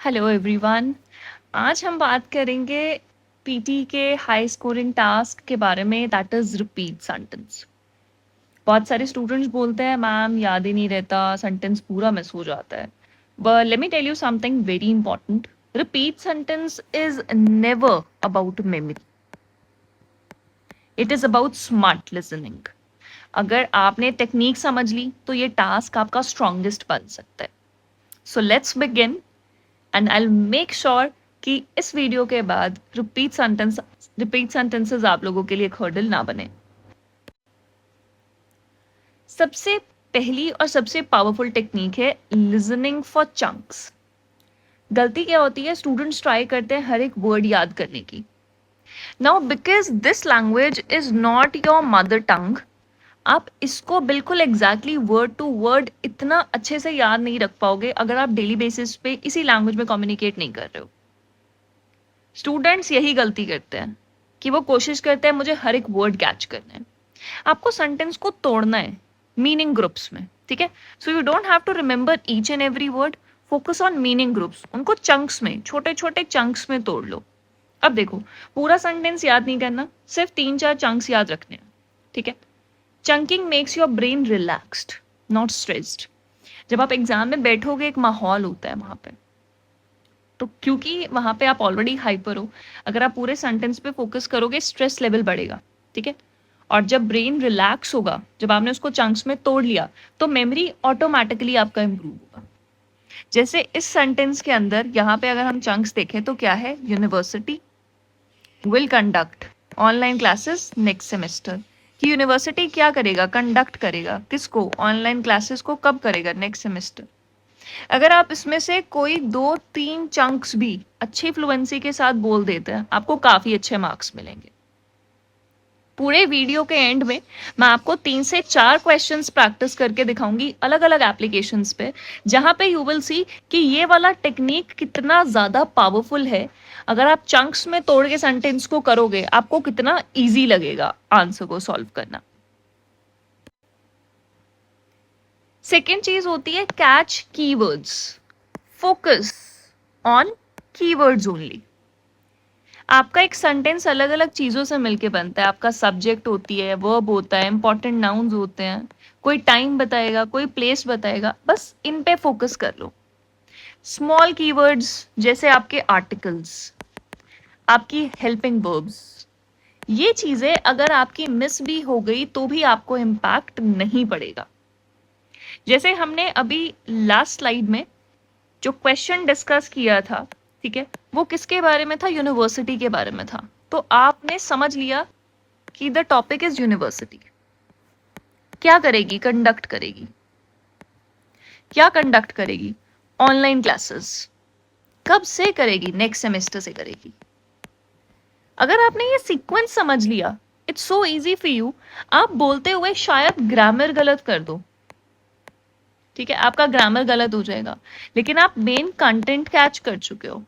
Hello everyone. आज हम बात करेंगे पीटी के हाई स्कोरिंग टास्क के बारे में, दैट इज रिपीट सेंटेंस। बहुत सारे स्टूडेंट्स बोलते हैं मैम याद ही नहीं रहता, सेंटेंस पूरा मिस हो जाता है। But let me tell you something very important. Repeat sentence is never about memory, it is about smart listening. अगर आपने टेक्निक समझ ली तो ये टास्क आपका स्ट्रॉन्गेस्ट बन सकता है। So let's begin and I make sure कि इस वीडियो के बाद रिपीट सेंटेंसेस आप लोगों के लिए एक हर्डल ना बने। सबसे पहली और सबसे पावरफुल टेक्निक है लिसनिंग फॉर चंक्स। गलती क्या होती है, स्टूडेंट्स ट्राई करते हैं हर एक वर्ड याद करने की। Now because this language is not your mother tongue, आप इसको बिल्कुल एग्जैक्टली वर्ड टू वर्ड इतना अच्छे से याद नहीं रख पाओगे अगर आप डेली बेसिस पे इसी लैंग्वेज में कम्युनिकेट नहीं कर रहे हो। स्टूडेंट्स यही गलती करते हैं कि वो कोशिश करते हैं मुझे हर एक वर्ड कैच करना है। आपको सेंटेंस को तोड़ना है मीनिंग ग्रुप्स में, ठीक है। So you don't have to remember each and every word, focus on meaning groups. उनको चंक्स में, छोटे छोटे चंक्स में तोड़ लो। अब देखो, पूरा सेंटेंस याद नहीं करना, सिर्फ 3-4 चंक्स याद रखने हैं, ठीक है। Chunking makes your brain relaxed, not stressed. जब आप एग्जाम में बैठोगे एक माहौल होता है वहां पे, तो क्योंकि वहां पे आप ऑलरेडी हाइपर हो, अगर आप पूरे सेंटेंस पे फोकस करोगे स्ट्रेस लेवल बढ़ेगा, ठीक है। और जब ब्रेन रिलैक्स होगा, जब आपने उसको चंक्स में तोड़ लिया, तो मेमोरी ऑटोमेटिकली आपका इंप्रूव होगा। जैसे इस सेंटेंस के अंदर यहाँ पे अगर हम चंक्स देखें तो क्या है, university will conduct online classes next semester. कि यूनिवर्सिटी क्या करेगा, कंडक्ट करेगा। किसको, ऑनलाइन क्लासेस को। कब करेगा, नेक्स्ट सेमेस्टर। अगर आप इसमें से कोई 2-3 चंक्स भी अच्छी फ्लुएंसी के साथ बोल देते हैं, आपको काफी अच्छे मार्क्स मिलेंगे। पूरे वीडियो के एंड में मैं आपको 3 से 4 क्वेश्चंस प्रैक्टिस करके दिखाऊंगी अलग अलग एप्लीकेशंस पे, जहां पे यू विल सी कि ये वाला टेक्निक कितना ज्यादा पावरफुल है। अगर आप चंक्स में तोड़ के सेंटेंस को करोगे, आपको कितना इजी लगेगा आंसर को सॉल्व करना। सेकेंड चीज होती है catch keywords, focus on keywords only. आपका एक सेंटेंस अलग अलग चीजों से मिलके बनता है। आपका सब्जेक्ट होती है, वर्ब होता है, इंपॉर्टेंट नाउन्स होते हैं, कोई टाइम बताएगा, कोई प्लेस बताएगा। बस इन पे फोकस कर लो। स्मॉल कीवर्ड्स जैसे आपके आर्टिकल्स, आपकी हेल्पिंग वर्ब्स, ये चीजें अगर आपकी मिस भी हो गई तो भी आपको इम्पैक्ट नहीं पड़ेगा। जैसे हमने अभी लास्ट स्लाइड में जो क्वेश्चन डिस्कस किया था, ठीक है, वो किसके बारे में था, यूनिवर्सिटी के बारे में था। तो आपने समझ लिया कि द टॉपिक इज यूनिवर्सिटी। क्या करेगी, कंडक्ट करेगी। क्या कंडक्ट करेगी, ऑनलाइन क्लासेस। कब से करेगी, नेक्स्ट सेमेस्टर से करेगी। अगर आपने ये सीक्वेंस समझ लिया, it's so easy for you. आप बोलते हुए शायद ग्रामर गलत कर दो, ठीक है, आपका ग्रामर गलत हो जाएगा, लेकिन आप मेन कंटेंट कैच कर चुके हो,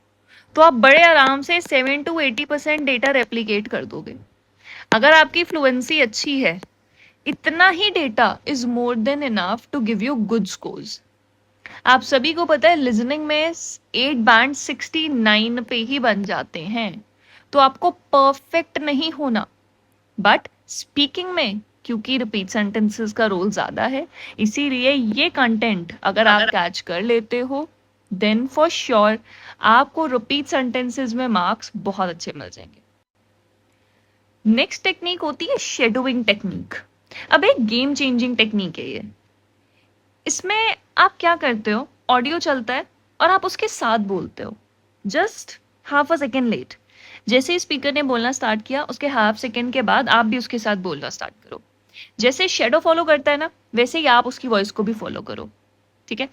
तो आप बड़े आराम से 7 to 80% डेटा रेप्लिकेट कर दोगे। अगर आपकी फ्लुएंसी अच्छी है, इतना ही data is more then enough to give you good scores. आप सभी को पता है लिसनिंग में 8 बैंड 69 पे ही बन जाते हैं, तो आपको परफेक्ट नहीं होना। बट स्पीकिंग में क्योंकि रिपीट सेंटेंसेस का रोल ज्यादा है, इसीलिए ये कंटेंट अगर आप कैच कर लेते हो, देन फॉर श्योर आपको रिपीट सेंटेंसेस में मार्क्स बहुत अच्छे मिल जाएंगे। नेक्स्ट टेक्निक होती है शेडोइंग टेक्निक। अब एक गेम चेंजिंग टेक्निक है ये। इसमें आप क्या करते हो, ऑडियो चलता है और आप उसके साथ बोलते हो, just half a second let. जैसे ही स्पीकर ने बोलना स्टार्ट किया, उसके हाफ सेकेंड के बाद आप भी उसके साथ बोलना स्टार्ट करो। जैसे शेडो फॉलो करता है ना, वैसे ही आप उसकी वॉइस को भी फॉलो करो, ठीक है।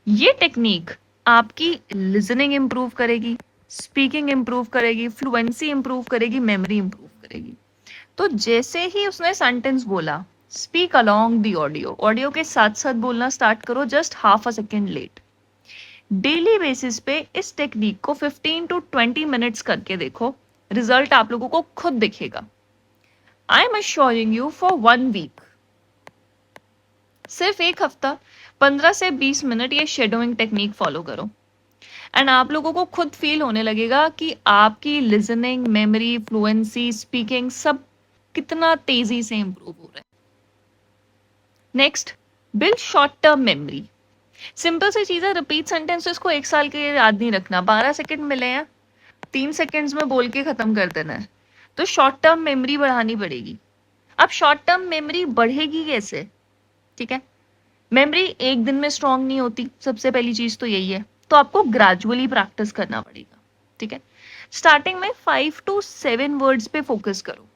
ये टेक्निक आपकी लिसनिंग इंप्रूव करेगी, स्पीकिंग इंप्रूव करेगी, फ्लुएंसी इंप्रूव करेगी, मेमोरी इंप्रूव करेगी। तो जैसे ही उसने सेंटेंस बोला, speak along the audio, audio के साथ साथ बोलना स्टार्ट करो, just half a second let. Daily basis पे इस टेक्निक को 15 to 20 मिनट्स करके देखो, रिजल्ट आप लोगों को खुद दिखेगा। I am assuring you for 1 week, सिर्फ एक हफ्ता 15 से 20 मिनट ये शेडोइंग टेक्निक फॉलो करो, एंड आप लोगों को खुद फील होने लगेगा कि आपकी लिसनिंग, मेमोरी, फ्लुएंसी, स्पीकिंग सब कितना तेजी से इंप्रूव हो रहा है। Next, build short term memory. Simple सी चीज है, रिपीट सेंटेंसेस को 1 साल के लिए याद नहीं रखना। 12 सेकंड मिले हैं, 3 सेकंड्स में बोल के खत्म कर देना है। तो शॉर्ट टर्म मेमोरी बढ़ानी पड़ेगी। अब शॉर्ट टर्म मेमोरी बढ़ेगी कैसे? ठीक है, मेमोरी एक दिन में स्ट्रांग नहीं होती, सबसे पहली चीज तो यही है। तो आपको ग्रेजुअली प्रैक्टिस करना पड़ेगा। ठीक है, स्टार्टिंग में 5 to 7 वर्ड्स पे फोकस करो।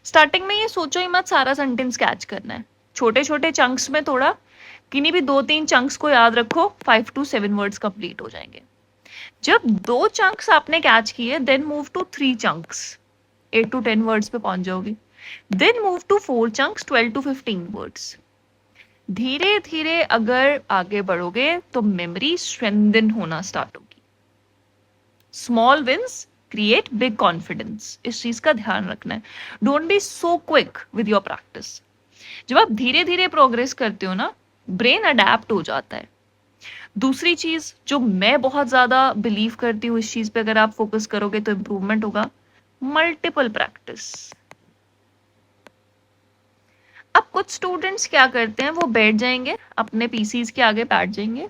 स्टार्टिंग में ये सोचो ही मत सारा सेंटेंस कैच करना है। छोटे छोटे चंक्स में तोड़ा, किन्हीं भी 2-3 चंक्स को याद रखो, 5 to 7 वर्ड्स कंप्लीट हो जाएंगे। जब 2 चंक्स आपने कैच किए, then move to 3 chunks, 8 to 10 words पे पहुंच जाओगे। Then move to 4 chunks, 12 to 15 words. धीरे धीरे अगर आगे बढ़ोगे तो मेमोरी स्ट्रेंथन होना स्टार्ट होगी। Small wins create big confidence, इस चीज का ध्यान रखना है। Don't be so quick with your practice. जब आप धीरे धीरे प्रोग्रेस करते हो ना, ब्रेन अडेप्ट हो जाता है। दूसरी चीज जो मैं बहुत ज्यादा बिलीव करती हूँ, इस चीज पे अगर आप फोकस करोगे तो इंप्रूवमेंट होगा, मल्टीपल प्रैक्टिस। अब कुछ स्टूडेंट्स क्या करते हैं, वो बैठ जाएंगे अपने पीसीज के आगे, बैठ जाएंगे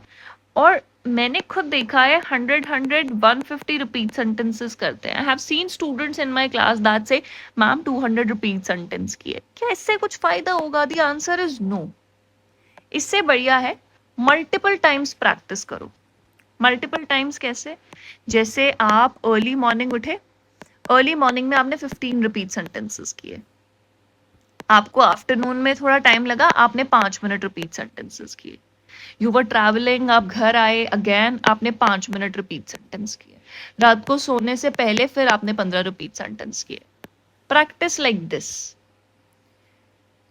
और मैंने खुद देखा है 100 150 रिपीट सेंटेंसेस करते हैं। I have seen students in my class that say ma'am 200 repeat sentence किए। क्या इससे कुछ फायदा होगा? The answer is no. इससे बढ़िया है मल्टीपल टाइम्स प्रैक्टिस करो। मल्टीपल टाइम्स कैसे? जैसे आप अर्ली मॉर्निंग उठे, अर्ली मॉर्निंग में आपने 15 रिपीट सेंटेंसेस किए। आपको आफ्टरनून में थोड़ा टाइम लगा, आपने 5 मिनट रिपीट सेंटेंसेस किए। यू वर ट्रैवलिंग, आप घर आए, अगेन आपने 5 मिनट रिपीट सेंटेंस किए। रात को सोने से पहले फिर आपने 15 रिपीट सेंटेंस किए। Practice like this.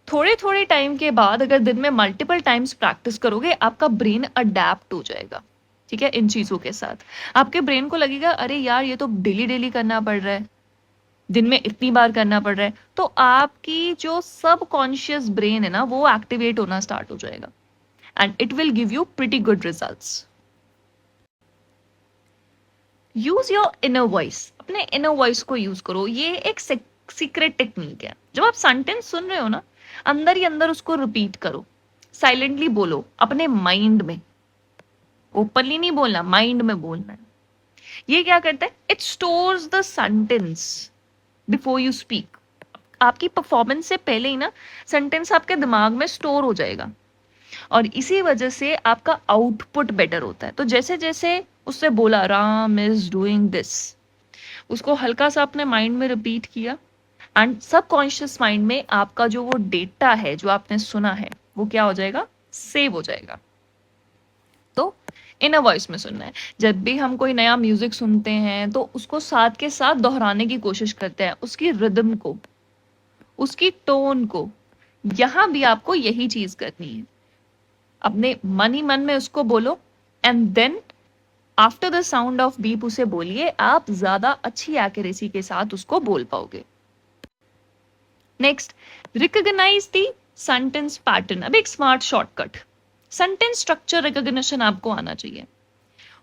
थोड़े थोड़े टाइम के बाद अगर दिन में मल्टीपल टाइम्स प्रैक्टिस करोगे, आपका ब्रेन अडेप्ट हो जाएगा। ठीक है, इन चीजों के साथ आपके ब्रेन को लगेगा अरे यार ये तो डेली डेली करना पड़ रहा है, दिन में इतनी बार करना पड़ रहा है। तो आपकी जो सबकॉन्शियस ब्रेन है ना, वो एक्टिवेट होना स्टार्ट हो जाएगा and it will give you pretty good results. Use your inner voice. अपने इनर वॉइस को यूज करो। ये एक सीक्रेट टेक्निक है। जब आप सेंटेंस सुन रहे हो ना, अंदर ही अंदर उसको रिपीट करो, साइलेंटली बोलो अपने माइंड में। ओपनली नहीं बोलना, माइंड में बोलना है। ये क्या करता है? It stores the sentence before you speak. आपकी परफॉर्मेंस से पहले ही ना सेंटेंस आपके दिमाग में स्टोर हो जाएगा और इसी वजह से आपका आउटपुट बेटर होता है। तो जैसे जैसे उससे बोला राम इज डूइंग दिस, उसको हल्का सा अपने माइंड में रिपीट किया एंड सबकॉन्शियस माइंड में आपका जो वो डेटा है जो आपने सुना है, वो क्या हो जाएगा? सेव हो जाएगा। तो इनर वॉइस में सुनना है। जब भी हम कोई नया म्यूजिक सुनते हैं तो उसको साथ के साथ दोहराने की कोशिश करते हैं, उसकी रिदम को, उसकी टोन को। यहां भी आपको यही चीज करनी है। अपने मन ही मन में उसको बोलो and then after the sound of beep उसे बोलिए। आप ज्यादा अच्छी एक्यूरेसी के साथ उसको बोल पाओगे। Next, recognise the sentence pattern. अब एक smart shortcut, sentence structure recognition आपको आना चाहिए।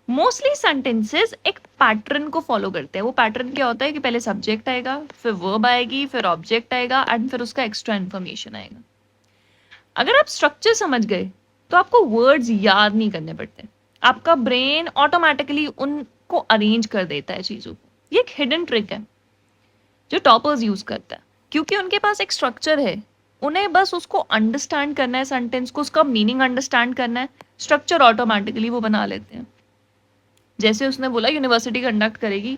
मोस्टली सेंटेंसेस एक पैटर्न को फॉलो करते हैं। वो पैटर्न क्या होता है कि पहले सब्जेक्ट आएगा, फिर वर्ब आएगी, फिर ऑब्जेक्ट आएगा एंड फिर उसका एक्स्ट्रा इन्फॉर्मेशन आएगा। अगर आप स्ट्रक्चर समझ गए तो आपको वर्ड्स याद नहीं करने पड़ते। आपका ब्रेन ऑटोमेटिकली उनको अरेंज कर देता है चीजों को। ये एक हिडन ट्रिक है जो टॉपर्स यूज करता है, क्योंकि उनके पास एक स्ट्रक्चर है। उन्हें बस उसको अंडरस्टैंड करना है, सेंटेंस को, उसका मीनिंग अंडरस्टैंड करना है, स्ट्रक्चर ऑटोमेटिकली वो बना लेते हैं। जैसे उसने बोला यूनिवर्सिटी कंडक्ट करेगी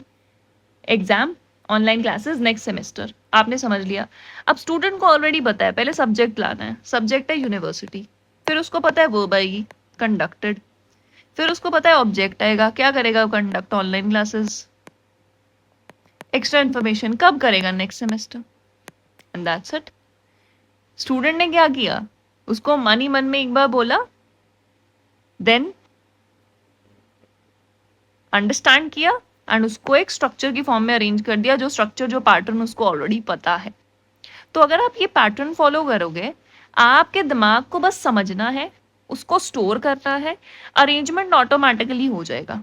exam, online classes next semester, आपने समझ लिया। अब स्टूडेंट को ऑलरेडी पता है पहले सब्जेक्ट लाना है, सब्जेक्ट है यूनिवर्सिटी, फिर उसको पता है वर्ब आएगी कंडक्टेड, फिर उसको पता है ऑब्जेक्ट आएगा, क्या करेगा वो? Conduct online classes. Extra information कब करेगा? Next semester, and that's it. Student ने क्या किया? उसको मन ही मन में एक बार बोला, देन अंडरस्टैंड किया एंड उसको एक स्ट्रक्चर की फॉर्म में अरेंज कर दिया, जो स्ट्रक्चर, जो पैटर्न उसको ऑलरेडी पता है। तो अगर आप ये पैटर्न फॉलो करोगे, आपके दिमाग को बस समझना है, उसको स्टोर करना है, अरेंजमेंट ऑटोमेटिकली हो जाएगा।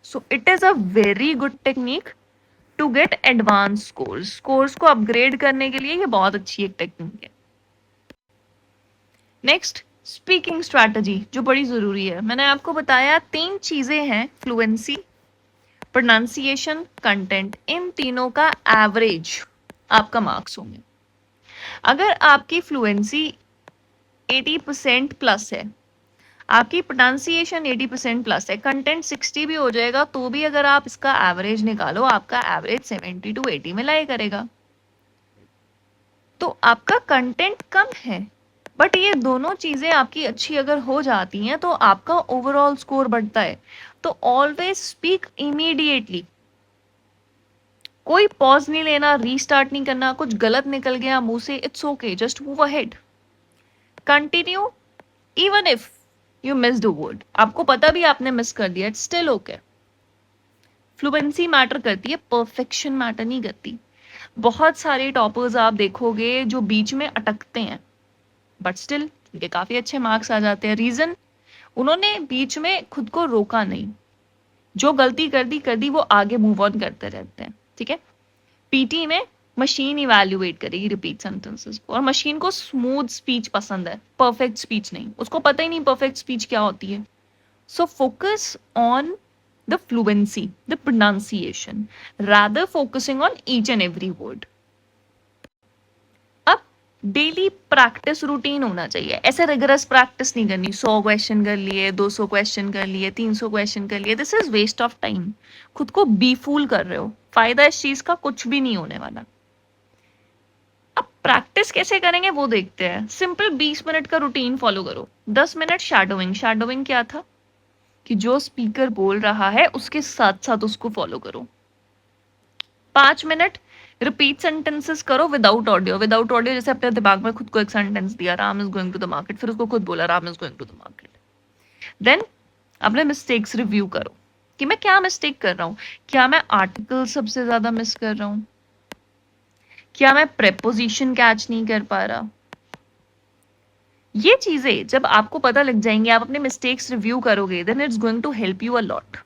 So it is a very good technique to get advance scores. Scores को अपग्रेड करने के लिए ये बहुत अच्छी एक टेक्निक है। नेक्स्ट, स्पीकिंग स्ट्रैटेजी, जो बड़ी जरूरी है। मैंने आपको बताया 3 चीजें हैं, फ्लुएंसी, प्रोनाउंसिएशन, कंटेंट। इन तीनों का एवरेज आपका मार्क्स होंगे। अगर आपकी फ्लुएंसी 80% प्लस है, आपकी प्रोनाउंसिएशन 80% प्लस है, कंटेंट 60 भी हो जाएगा, तो भी अगर आप इसका एवरेज निकालो, आपका एवरेज 70 to 80 में लाई करेगा। तो आपका कंटेंट कम है, बट ये दोनों चीजें आपकी अच्छी अगर हो जाती हैं तो आपका ओवरऑल स्कोर बढ़ता है। तो ऑलवेज स्पीक इमीडिएटली, कोई पॉज नहीं लेना, रीस्टार्ट नहीं करना। कुछ गलत निकल गया मुंह से, it's okay, just move ahead, continue even if you miss the word. आपको पता भी आपने मिस कर दिया, it's still okay. Fluency matter करती है, परफेक्शन मैटर नहीं करती। बहुत सारे टॉपर्स आप देखोगे जो बीच में अटकते हैं, बट स्टिल उनके काफी अच्छे मार्क्स आ जाते हैं। रीजन, उन्होंने बीच में खुद को रोका नहीं, जो गलती कर दी वो आगे मूव ऑन करते रहते हैं। ठीक है, पीटी में मशीन इवैल्यूएट करेगी रिपीट सेंटेंसेस को, और मशीन को स्मूथ स्पीच पसंद है, परफेक्ट स्पीच नहीं। उसको पता ही नहीं परफेक्ट स्पीच क्या होती है। So focus on the fluency, the pronunciation, rather focusing on each and every word. अब डेली प्रैक्टिस रूटीन होना चाहिए। ऐसे रिगरस प्रैक्टिस नहीं करनी, 100 क्वेश्चन कर लिए, 200 क्वेश्चन कर लिए, 300 क्वेश्चन कर लिए। This is waste of time. खुद को बी फूल कर रहे हो, फायदा इस चीज का कुछ भी नहीं होने वाला। अब प्रैक्टिस कैसे करेंगे वो देखते हैं। सिंपल 20 मिनट का रूटीन फॉलो करो। 10 मिनट शैडोइंग। शैडोइंग क्या था कि जो स्पीकर बोल रहा है उसके साथ साथ उसको फॉलो करो। 5 मिनट रिपीट सेंटेंसेस करो विदाउट ऑडियो। विदाउट ऑडियो जैसे अपने दिमाग में खुद को एक सेंटेंस दिया, Ram is going to the market, फिर उसको खुद बोला Ram is going to the market. Then अपने मिस्टेक्स रिव्यू करो कि मैं क्या मिस्टेक कर रहा हूं। क्या मैं आर्टिकल सबसे ज्यादा मिस कर रहा हूं? क्या मैं प्रेपोजिशन कैच नहीं कर पा रहा? ये चीजें जब आपको पता लग जाएंगी, आप अपने मिस्टेक्स रिव्यू करोगे, then it's going to help you a lot.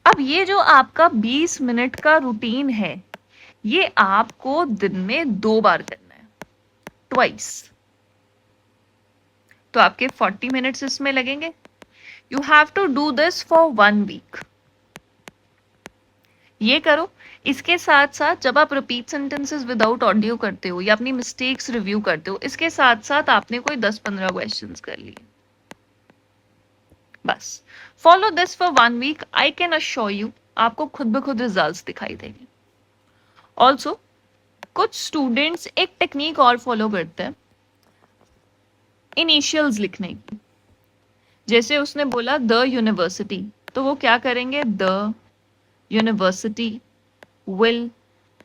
अब ये जो आपका 20 मिनट का रूटीन है, ये आपको दिन में 2 बार करना है, ट्वाइस। तो आपके 40 मिनट्स इसमें लगेंगे। You have to do this for 1 week. ये करो। इसके साथ साथ जब आप रिपीट सेंटेंसेस विदाउट ऑडियो करते हो या अपनी मिस्टेक्स रिव्यू करते हो, इसके साथ साथ आपने कोई 10-15 क्वेश्चंस कर लिए, बस। Follow this for 1 week, I can assure you आपको खुद ब खुद रिजल्ट्स दिखाई देंगे। ऑल्सो कुछ स्टूडेंट्स एक टेक्निक और फॉलो करते हैं इनिशियल्स लिखने की। जैसे उसने बोला द यूनिवर्सिटी, तो वो क्या करेंगे, the university will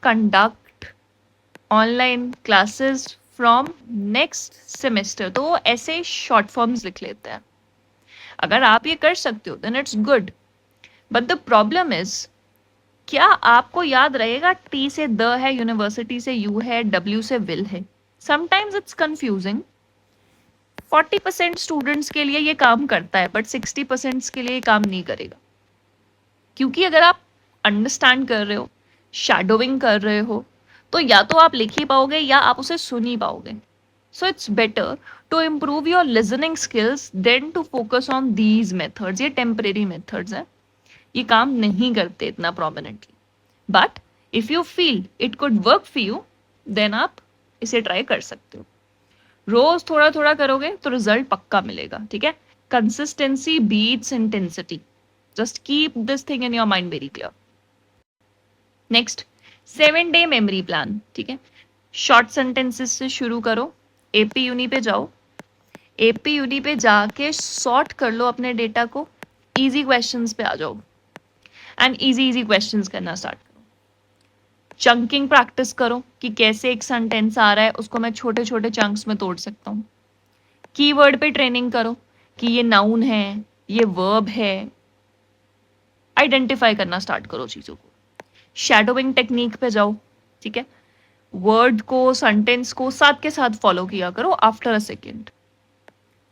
conduct online classes from next semester. तो वो ऐसे शॉर्ट फॉर्म्स लिख लेते हैं। अगर आप ये कर सकते हो then it's good, but the problem is, क्या आपको याद रहेगा टी से द है, यूनिवर्सिटी से यू है, डब्ल्यू से विल है? Sometimes it's confusing. 40% स्टूडेंट्स के लिए ये काम करता है, बट 60% के लिए ये काम नहीं करेगा। क्योंकि अगर आप अंडरस्टैंड कर रहे हो, शैडोइंग कर रहे हो, तो या तो आप लिख ही पाओगे या आप उसे सुन ही पाओगे। So it's better to improve your listening skills then to focus on these methods. ये टेम्परेरी मेथड्स हैं, ये काम नहीं करते इतना prominently, but if you feel it could work for you, then आप इसे ट्राई कर सकते हो। रोज थोड़ा थोड़ा करोगे तो रिजल्ट पक्का मिलेगा। ठीक है, consistency beats intensity. Just keep this thing in your mind very clear. Next, 7 day memory plan. ठीक है, शॉर्ट सेंटेंसेस से शुरू करो। एपी यूनि पे जाओ, एपी यूनि पे जाके सॉर्ट कर लो अपने डेटा को, इजी क्वेश्चंस पे आ जाओ एंड इजी क्वेश्चंस करना स्टार्ट करो। चंकिंग प्रैक्टिस करो कि कैसे एक सेंटेंस आ रहा है उसको मैं छोटे छोटे चंक्स में तोड़ सकता हूँ। कीवर्ड पे ट्रेनिंग करो कि ये नाउन है, ये वर्ब है, आइडेंटिफाई करना स्टार्ट करो चीजों को। शैडोइंग टेक्निक पे जाओ। ठीक है, वर्ड को, सेंटेंस को साथ के साथ फॉलो किया करो आफ्टर अ सेकेंड।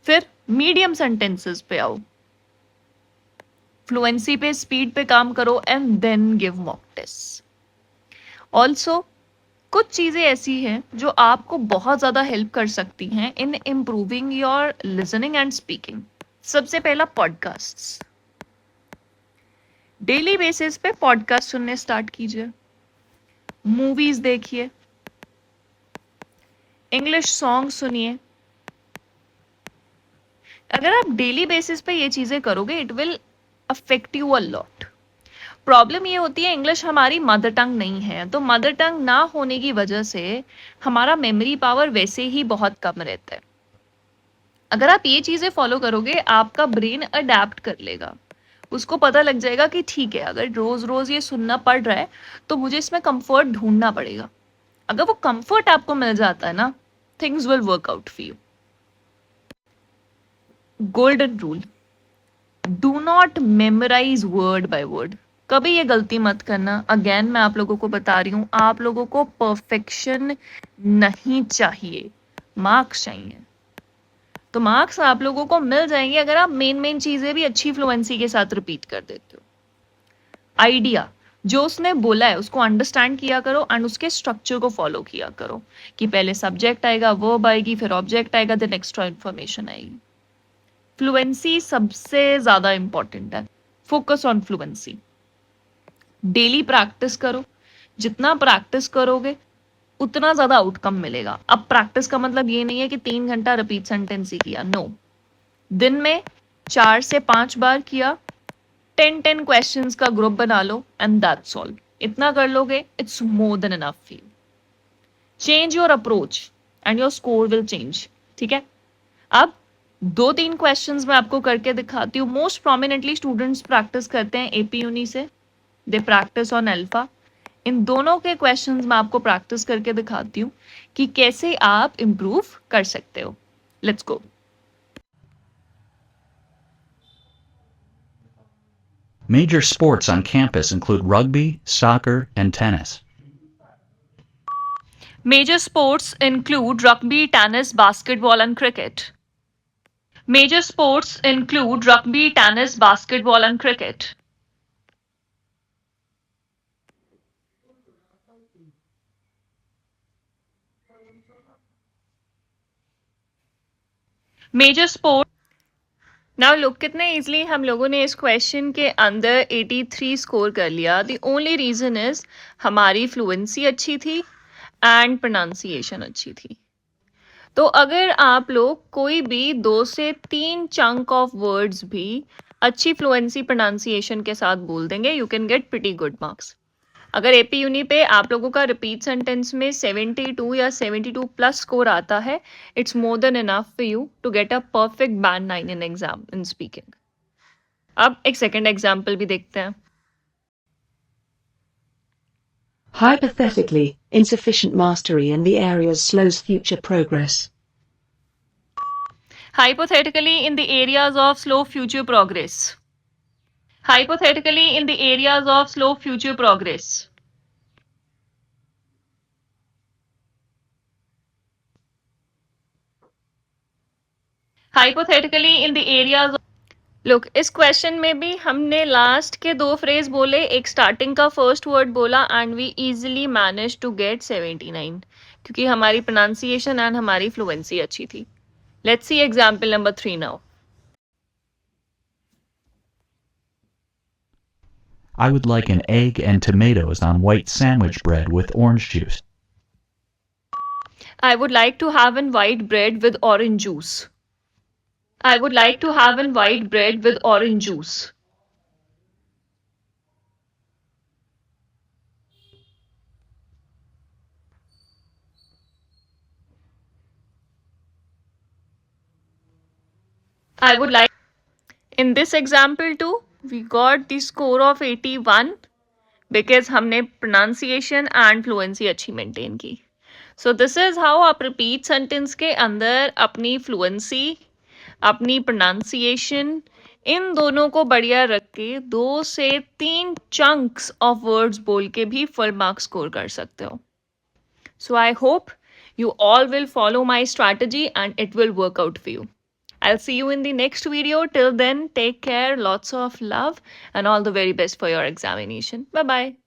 फिर मीडियम सेंटेंसेस पे आओ। फ्लुएंसी पे, स्पीड पे काम करो and then give mock test. Also कुछ चीजें ऐसी हैं जो आपको बहुत ज्यादा हेल्प कर सकती हैं in improving your listening and speaking. सबसे पहला, पॉडकास्ट्स। डेली बेसिस पे पॉडकास्ट सुनने स्टार्ट कीजिए, मूवीज देखिए, इंग्लिश सॉन्ग सुनिए। अगर आप डेली बेसिस पे ये चीजें करोगे it will affect you a lot. Problem ये होती है इंग्लिश हमारी मदर टंग नहीं है, तो मदर टंग ना होने की वजह से हमारा मेमोरी पावर वैसे ही बहुत कम रहता है। अगर आप ये चीजें फॉलो करोगे आपका ब्रेन अडेप्ट कर लेगा, उसको पता लग जाएगा कि ठीक है अगर रोज रोज ये सुनना पड़ रहा है तो मुझे इसमें कंफर्ट ढूंढना पड़ेगा। अगर वो कंफर्ट आपको मिल जाता है ना, things will work out for you. Golden rule, do not memorise word by word. कभी ये गलती मत करना। अगेन मैं आप लोगों को बता रही हूं, आप लोगों को परफेक्शन नहीं चाहिए, मार्क्स चाहिए। तो मार्क्स आप लोगों को मिल जाएंगे अगर आप मेन मेन चीजें भी अच्छी फ्लुएंसी के साथ रिपीट कर देते हो। आइडिया जो उसने बोला है उसको अंडरस्टैंड किया करो एंड उसके स्ट्रक्चर को फॉलो किया करो कि पहले सब्जेक्ट आएगा, वर्ब आएगी, फिर ऑब्जेक्ट आएगा, देन एक्स्ट्रा इंफॉर्मेशन आएगी। फ्लुएंसी सबसे ज्यादा इंपॉर्टेंट है। Focus on fluency. Daily practice करो, जितना प्रैक्टिस करोगे उतना ज्यादा आउटकम मिलेगा। अब प्रैक्टिस का मतलब ये नहीं है कि 3 घंटा रिपीट सेंटेंस ही किया, नो। दिन में 4 से 5 बार किया, 10 क्वेश्चंस का ग्रुप बना लो एंड दैट्स ऑल। इतना कर लोगे, it's more then enough for you. Change your approach and your score will change. ठीक है, अब 2-3 क्वेश्चंस मैं आपको करके दिखाती हूँ। मोस्ट प्रोमिनेंटली स्टूडेंट्स प्रैक्टिस करते हैं एपी यूनी से, दे प्रैक्टिस ऑन अल्फा। इन दोनों के क्वेश्चंस मैं आपको प्रैक्टिस करके दिखाती हूँ कि कैसे आप इंप्रूव कर सकते हो। Let's go. Major sports on campus include rugby, soccer, and tennis. Major sports include rugby, tennis, basketball, and cricket. Major sports include rugby, tennis, basketball, and cricket. Major sport। Now look कितने easily हम लोगों ने इस question के अंदर 83 score कर लिया। The only reason is हमारी फ्लुएंसी अच्छी थी एंड प्रोनाउंसिएशन अच्छी थी। तो अगर आप लोग कोई भी 2 से 3 चंक ऑफ वर्ड्स भी अच्छी फ्लुएंसी प्रोनाउंसिएशन के साथ बोल देंगे, you can get pretty good marks. अगर एपी यूनी पे आप लोगों का रिपीट सेंटेंस में 72 या 72 प्लस स्कोर आता है, it's more then enough for you to get a perfect band 9 in exam in speaking. अब एक सेकंड एग्जाम्पल भी देखते हैं। Hypothetically, insufficient mastery in the areas slows future progress. Hypothetically, in the areas of slow future progress. Hypothetically, in the areas of slow future progress. Hypothetically, in the areas of look इस question में भी हमने last के 2 phrase बोले, एक starting का first word बोला and we easily manage to get 79 क्योंकि हमारी प्रोनाउंसिएशन एंड हमारी फ्लुएंसी अच्छी थी। Let's see example number 3 now. I would like an egg and tomatoes on white sandwich bread with orange juice. I would like to have an white bread with orange juice. I would like to have an white bread with orange juice. I would like, in this example too, we got the score of 81 because हमने pronunciation and fluency अच्छी maintain की. So this is how आप repeat sentence के अंदर अपनी fluency, अपनी pronunciation, इन दोनों को बढ़िया रख के 2 से 3 chunks of words बोल के भी full marks score कर सकते हो. So I hope you all will follow my strategy and it will work out for you. I'll see you in the next video. Till then, take care, lots of love, and all the very best for your examination. Bye bye.